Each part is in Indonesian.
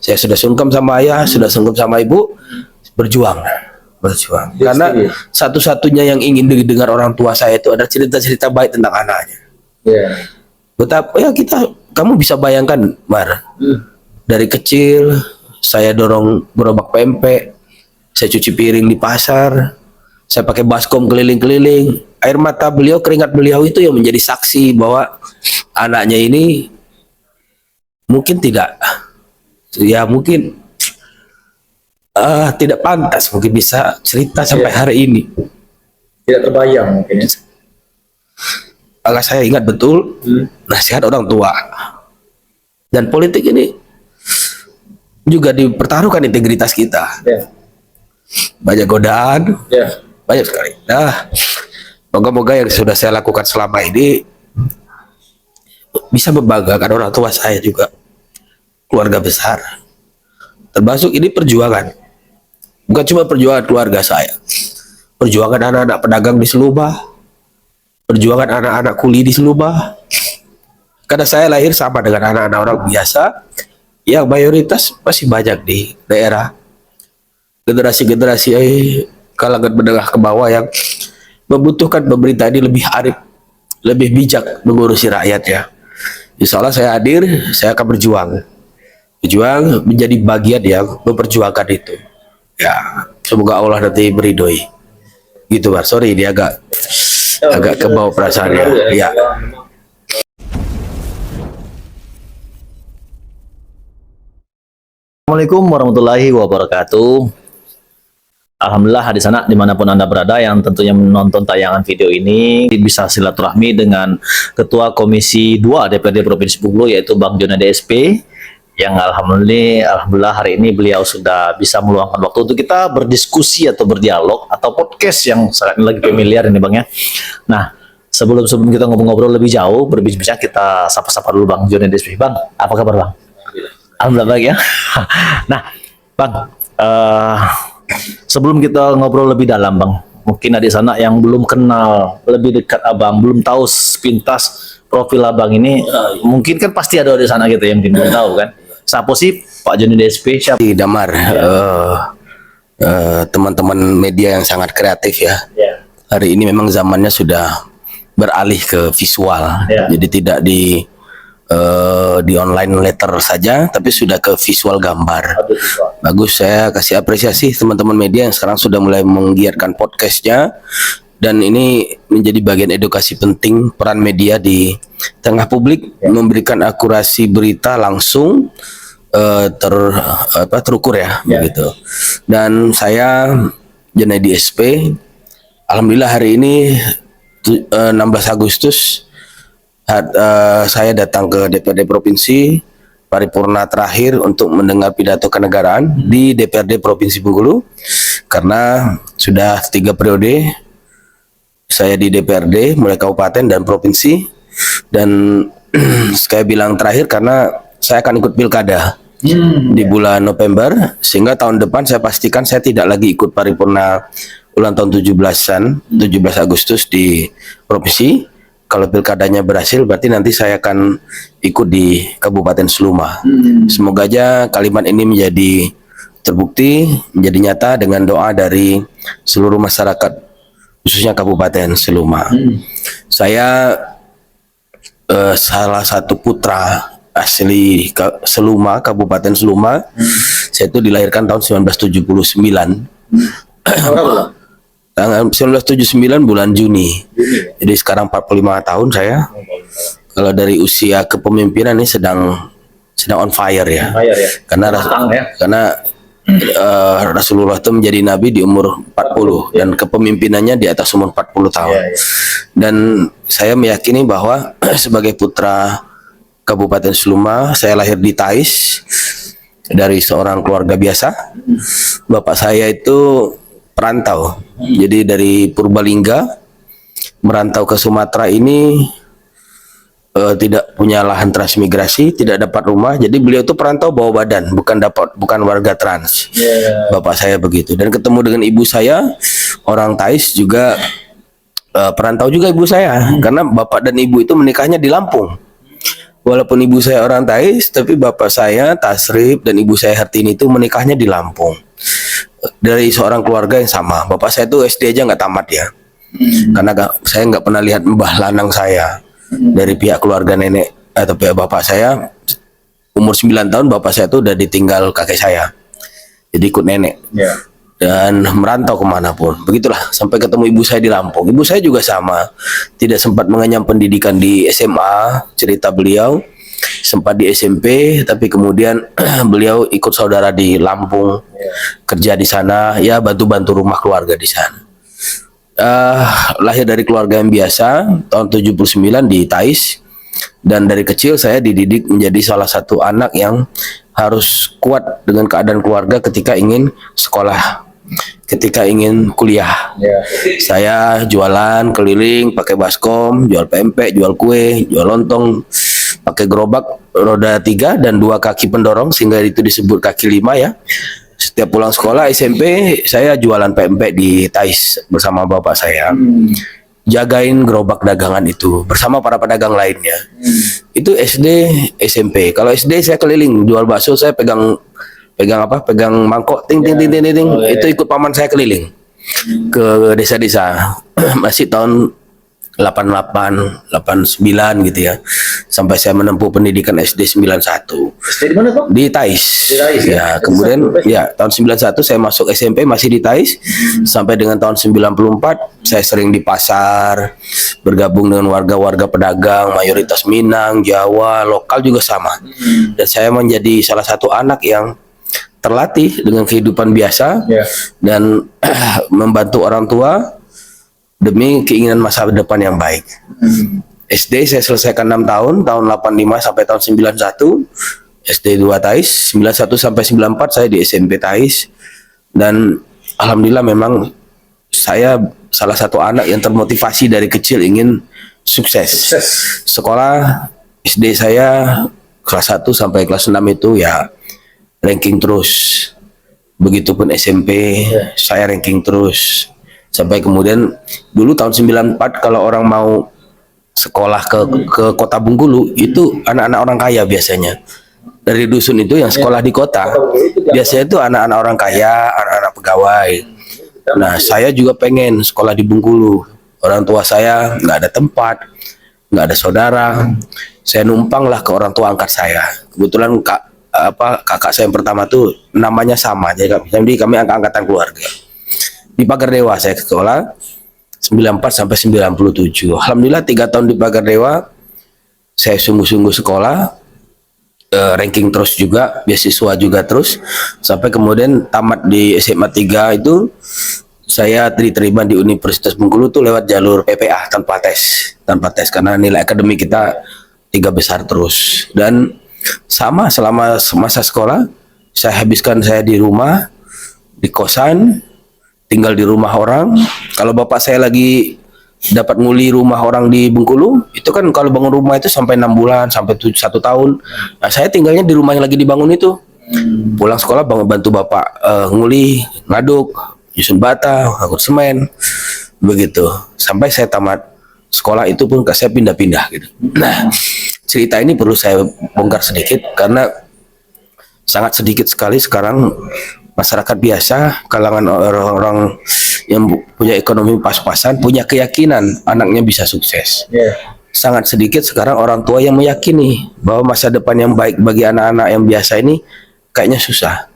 Saya sudah sungkem sama ayah, sudah sungkem sama ibu, berjuang. Karena satu-satunya yang ingin didengar orang tua saya itu ada cerita-cerita baik tentang anaknya. Betapa ya kamu bisa bayangkan, Mar. Dari kecil saya dorong gerobak pempek, saya cuci piring di pasar, saya pakai baskom keliling-keliling. Air mata beliau, keringat beliau itu yang menjadi saksi bahwa anaknya ini mungkin tidak, ya mungkin tidak pantas mungkin bisa cerita sampai hari ini. Tidak terbayang mungkin. Agak saya ingat betul nasihat orang tua. Dan politik ini juga dipertaruhkan integritas kita. Banyak godaan, banyak sekali. Nah, moga-moga yang sudah saya lakukan selama ini bisa membanggakan orang tua saya juga, keluarga besar. Termasuk ini perjuangan. Bukan cuma perjuangan keluarga saya, perjuangan anak-anak pedagang di Selubah, perjuangan anak-anak kuli di Selubah. Karena saya lahir sama dengan anak-anak orang biasa, yang mayoritas masih banyak di daerah. Generasi-generasi kalangan menengah ke bawah yang membutuhkan pemerintah ini lebih arif, lebih bijak mengurusi rakyatnya. Insya Allah saya hadir, saya akan berjuang menjadi bagian yang memperjuangkan itu. Ya, semoga Allah nanti meridhoi. Gitu, Mas. Sorry, dia agak kebawa perasaannya. Ya. Assalamualaikum warahmatullahi wabarakatuh. Alhamdulillah di sana dimanapun Anda berada yang tentunya menonton tayangan video ini bisa silaturahmi dengan Ketua Komisi 2 DPRD Provinsi Bengkulu yaitu Bang Joni DSP yang alhamdulillah hari ini beliau sudah bisa meluangkan waktu untuk kita berdiskusi atau berdialog atau podcast yang sangat lagi familiar ini Bang ya. Nah, sebelum kita ngobrol-ngobrol lebih jauh, berbincang kita sapa-sapa dulu Bang Joni DSP. Bang, apa kabar Bang? Alhamdulillah baik ya. Nah, Bang, sebelum kita ngobrol lebih dalam Bang, mungkin ada di sana yang belum kenal lebih dekat Abang, belum tahu sepintas profil Abang ini, mungkin kan pasti ada di sana gitu yang belum tahu kan. Siapa sih Pak Joni DSP? Siapa? Damar, teman-teman media yang sangat kreatif ya. Hari ini memang zamannya sudah beralih ke visual, jadi tidak di online letter saja, tapi sudah ke visual gambar. Bagus, saya kasih apresiasi teman-teman media yang sekarang sudah mulai menggiatkan podcastnya, dan ini menjadi bagian edukasi penting peran media di tengah publik, memberikan akurasi berita langsung, terukur ya, begitu. Dan saya Joni DSP, alhamdulillah hari ini 16 Agustus saya datang ke DPRD Provinsi paripurna terakhir untuk mendengar pidato kenegaraan di DPRD Provinsi Bengkulu, karena sudah 3 periode saya di DPRD mulai kabupaten dan provinsi, dan saya bilang terakhir karena saya akan ikut pilkada di bulan November, sehingga tahun depan saya pastikan saya tidak lagi ikut paripurna ulang tahun 17 Agustus di provinsi. Kalau pilkadanya berhasil, berarti nanti saya akan ikut di Kabupaten Seluma. Semoga aja kalimat ini menjadi terbukti, menjadi nyata dengan doa dari seluruh masyarakat, khususnya Kabupaten Seluma. Saya salah satu putra asli Seluma, Kabupaten Seluma. Saya itu dilahirkan tahun 1979. Tanggal 1979 bulan Juni. Jadi sekarang 45 tahun saya. Kalau dari usia kepemimpinan ini sedang on fire ya. Karena Rasulullah itu menjadi nabi di umur 40 dan kepemimpinannya di atas umur 40 tahun. Dan saya meyakini bahwa sebagai putra Kabupaten Seluma, saya lahir di Tais dari seorang keluarga biasa. Bapak saya itu perantau, jadi dari Purbalingga merantau ke Sumatera ini, tidak punya lahan transmigrasi, tidak dapat rumah, jadi beliau itu perantau bawa badan, bukan warga trans. Bapak saya begitu, dan ketemu dengan ibu saya orang Tais juga, perantau juga ibu saya, karena bapak dan ibu itu menikahnya di Lampung. walaupun ibu saya orang Thais, tapi bapak saya Tasrif dan ibu saya Hartini itu menikahnya di Lampung. Dari seorang keluarga yang sama. Bapak saya tuh SD aja nggak tamat ya. Karena saya nggak pernah lihat mbah lanang saya. Dari pihak keluarga nenek atau pihak bapak saya, umur 9 tahun bapak saya tuh udah ditinggal kakek saya. Jadi ikut nenek. Dan merantau kemanapun. Begitulah sampai ketemu ibu saya di Lampung. Ibu saya juga sama, tidak sempat mengenyam pendidikan di SMA. Cerita beliau sempat di SMP, tapi kemudian beliau ikut saudara di Lampung, kerja di sana, ya bantu-bantu rumah keluarga di sana. Lahir dari keluarga yang biasa tahun 79 di Thais, dan dari kecil saya dididik menjadi salah satu anak yang harus kuat dengan keadaan keluarga ketika ingin sekolah, ketika ingin kuliah. Saya jualan keliling pakai baskom, jual pempek, jual kue, jual lontong, pakai gerobak roda 3 dan 2 kaki pendorong, sehingga itu disebut kaki 5 ya. Setiap pulang sekolah SMP saya jualan pempek di Thais bersama bapak saya. Jagain gerobak dagangan itu bersama para pedagang lainnya. Itu SD, SMP. Kalau SD saya keliling jual bakso, saya pegang apa? Pegang mangkok, ting ting ting ting ting. Itu ikut paman saya keliling ke desa-desa. Masih tahun 88, 89 gitu ya. Sampai saya menempuh pendidikan SD 91. SD di mana, Bang? Di Thais. Di Thais, ya. Kemudian ya tahun 91 saya masuk SMP masih di Thais. Sampai dengan tahun 94 saya sering di pasar, bergabung dengan warga-warga pedagang, mayoritas Minang, Jawa, lokal juga sama. Dan saya menjadi salah satu anak yang terlatih dengan kehidupan biasa dan membantu orang tua demi keinginan masa depan yang baik. SD saya selesaikan 6 tahun 85 sampai tahun 91. SD 2 Thais, 91 sampai 94 saya di SMP Thais. Dan alhamdulillah memang saya salah satu anak yang termotivasi dari kecil ingin sukses. Sekolah SD saya kelas 1 sampai kelas 6 itu ya ranking terus. Begitupun SMP saya ranking terus. Sampai kemudian dulu tahun 94 kalau orang mau sekolah ke kota Bengkulu itu anak-anak orang kaya biasanya. Dari dusun itu yang sekolah di kota biasanya itu anak-anak orang kaya, anak-anak pegawai. Nah, saya juga pengen sekolah di Bengkulu. Orang tua saya nggak ada tempat, nggak ada saudara. Saya numpang lah ke orang tua angkat saya. Kebetulan kakak saya yang pertama tuh namanya sama, jadi kami angkatan keluarga. Di Pagar Dewa saya sekolah 94 sampai 97. Alhamdulillah 3 tahun di Pagar Dewa saya sungguh-sungguh sekolah, ranking terus juga, beasiswa juga terus, sampai kemudian tamat di SMA 3 itu saya diterima di Universitas Bengkulu tuh lewat jalur PPA tanpa tes karena nilai akademik kita 3 besar terus. Dan sama selama masa sekolah saya habiskan saya di rumah, di kosan, tinggal di rumah orang. Kalau bapak saya lagi dapat nguli rumah orang di Bengkulu, itu kan kalau bangun rumah itu sampai 6 bulan, sampai 1 tahun. Nah, saya tinggalnya di rumah yang lagi dibangun itu. Pulang sekolah bantu bapak nguli, ngaduk, nyusun bata, angkut semen, begitu. Sampai saya tamat sekolah itu pun saya pindah-pindah gitu. Nah, cerita ini perlu saya bongkar sedikit karena sangat sedikit sekali sekarang masyarakat biasa, kalangan orang-orang yang punya ekonomi pas-pasan, punya keyakinan anaknya bisa sukses. Sangat sedikit sekarang orang tua yang meyakini bahwa masa depan yang baik bagi anak-anak yang biasa ini kayaknya susah.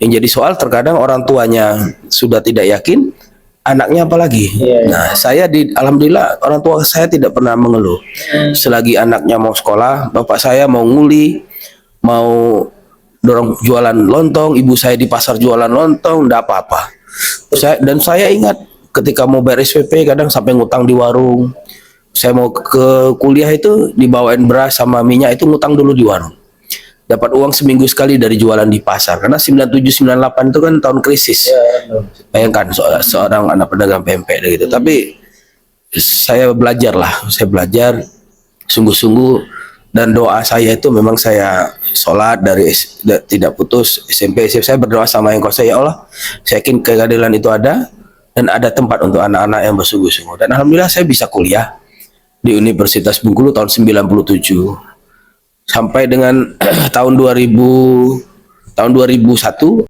Yang jadi soal terkadang orang tuanya sudah tidak yakin, anaknya apalagi. Nah, saya alhamdulillah orang tua saya tidak pernah mengeluh. Selagi anaknya mau sekolah, bapak saya mau nguli, mau dorong jualan lontong, ibu saya di pasar jualan lontong, enggak apa-apa. Saya ingat ketika mau bayar SPP kadang sampai ngutang di warung. Saya mau ke kuliah itu dibawain beras sama minyak itu ngutang dulu di warung. Dapat uang seminggu sekali dari jualan di pasar karena 97 98 itu kan tahun krisis. Bayangkan seorang anak pedagang pempek gitu. Tapi saya belajar sungguh-sungguh. Dan doa saya itu memang saya sholat dari tidak putus SMP. Saya berdoa sama Yang Kuasa, ya Allah, saya yakin keadilan itu ada dan ada tempat untuk anak-anak yang bersungguh-sungguh. Dan alhamdulillah saya bisa kuliah di Universitas Bengkulu tahun 97. sampai dengan tahun 2001